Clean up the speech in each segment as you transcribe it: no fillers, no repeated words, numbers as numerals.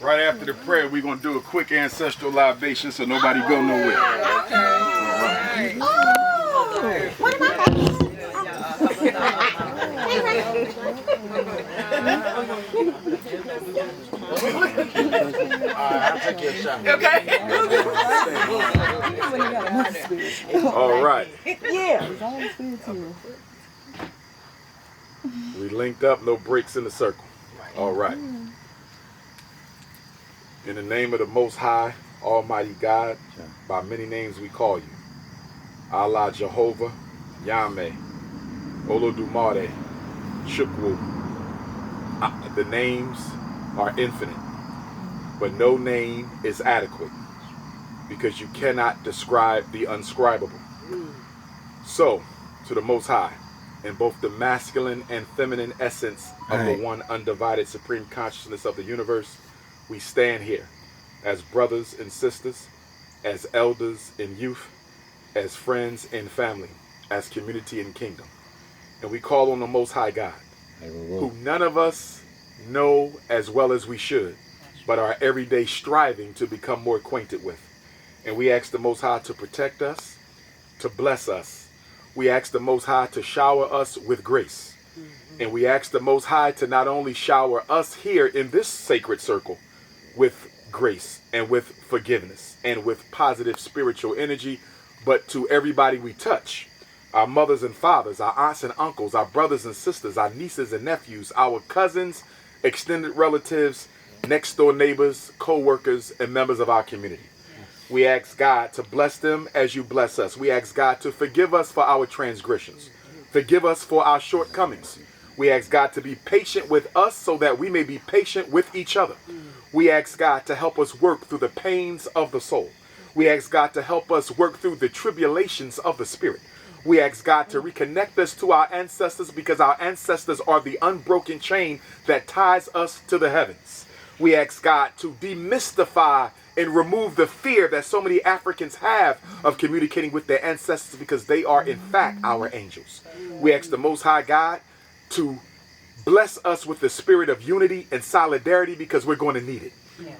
Right after the prayer, we're going to do a quick ancestral libation so nobody go nowhere. Okay. All right. Oh, what am I? I'll take your shot. Okay. All right. Yeah. We linked up, no breaks in the circle. All right. In the name of the Most High, Almighty God, by many names we call you. Allah, Jehovah, Yahweh, Olodumare, Chukwu. The names are infinite, but no name is adequate because you cannot describe the unscribable. So, to the Most High, in both the masculine and feminine essence of the one undivided supreme consciousness of the universe, we stand here as brothers and sisters, as elders in youth, as friends and family, as community and kingdom. And we call on the Most High God, who none of us know as well as we should, but are every day striving to become more acquainted with. And we ask the Most High to protect us, to bless us. We ask the Most High to shower us with grace. And we ask the Most High to not only shower us here in this sacred circle with grace and with forgiveness and with positive spiritual energy, but to everybody we touch, our mothers and fathers, our aunts and uncles, our brothers and sisters, our nieces and nephews, our cousins, extended relatives, next door neighbors, co-workers, and members of our community. We ask God to bless them as you bless us. We ask God to forgive us for our transgressions. Forgive us for our shortcomings. We ask God to be patient with us so that we may be patient with each other. We ask God to help us work through the pains of the soul. We ask God to help us work through the tribulations of the spirit. We ask God to reconnect us to our ancestors because our ancestors are the unbroken chain that ties us to the heavens. We ask God to demystify and remove the fear that so many Africans have of communicating with their ancestors because they are in fact our angels. We ask the Most High God to bless us with the spirit of unity and solidarity because we're going to need it.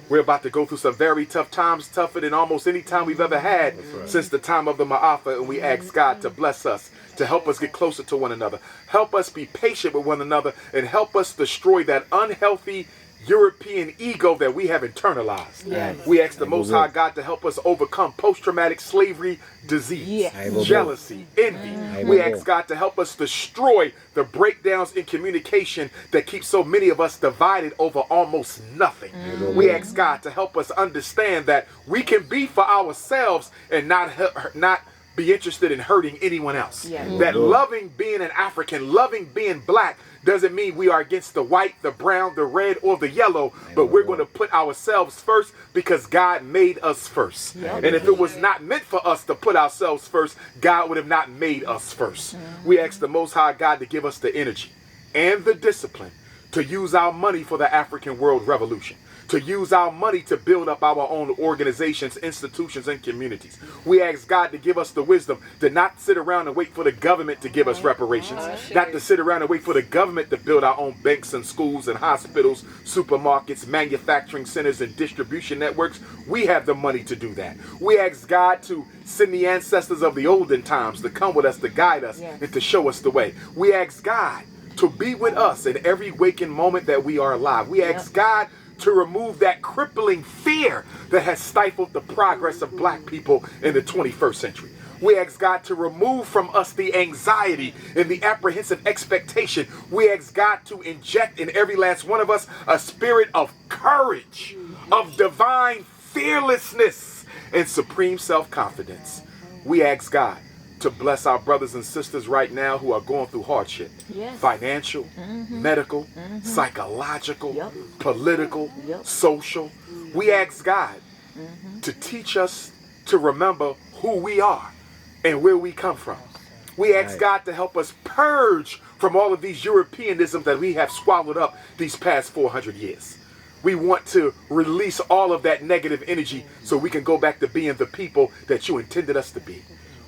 We're about to go through some very tough times, tougher than almost any time we've ever had since the time of the Ma'afa, and we ask God to bless us, to help us get closer to one another, help us be patient with one another, and help us destroy that unhealthy European ego that we have internalized. We ask the Most High God to help us overcome post-traumatic slavery disease, jealousy, envy. We ask God to help us destroy the breakdowns in communication that keep so many of us divided over almost nothing. We ask God to help us understand that we can be for ourselves and not be interested in hurting anyone else. That loving being an African, loving being black, doesn't mean we are against the white, the brown, the red, or the yellow, but we're going to put ourselves first because God made us first. And if it was not meant for us to put ourselves first, God would have not made us first. We ask the Most High God to give us the energy and the discipline to use our money for the African world revolution, to use our money to build up our own organizations, institutions, and communities. We ask God to give us the wisdom to not sit around and wait for the government to give us reparations, not to sit around and wait for the government to build our own banks and schools and hospitals, supermarkets, manufacturing centers, and distribution networks. We have the money to do that. We ask God to send the ancestors of the olden times to come with us, to guide us, and to show us the way. We ask God to be with us in every waking moment that we are alive. We ask God to remove that crippling fear that has stifled the progress of black people in the 21st century. We ask God to remove from us the anxiety and the apprehensive expectation. We ask God to inject in every last one of us a spirit of courage, of divine fearlessness, and supreme self-confidence. We ask God to bless our brothers and sisters right now who are going through hardship, financial, medical, psychological, political, social. We ask God to teach us to remember who we are and where we come from. We ask God to help us purge from all of these Europeanisms that we have swallowed up these past 400 years. We want to release all of that negative energy so we can go back to being the people that you intended us to be.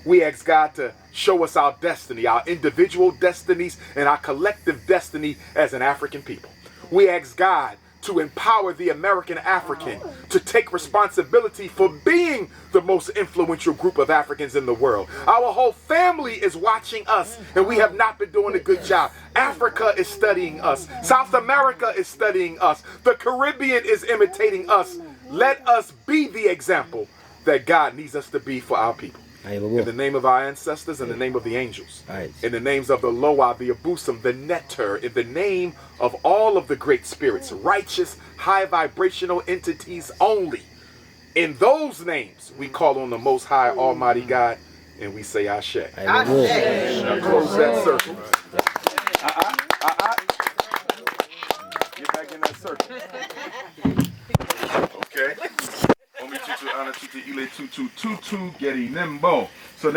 We ask God to show us our destiny, our individual destinies, and our collective destiny as an African people. We ask God to empower the American African to take responsibility for being the most influential group of Africans in the world. Our whole family is watching us, and we have not been doing a good job. Africa is studying us. South America is studying us. The Caribbean is imitating us. Let us be the example that God needs us to be for our people. In the name of our ancestors, in the name of the angels, in the names of the Loa, the Abusum, the Netter, in the name of all of the great spirits, righteous, high vibrational entities only. In those names, we call on the Most High Almighty God, and we say Ashe. Now close that circle. Get back in that circle. Okay. Omi tutu ana tutu ile tutu tutu geri nembo. So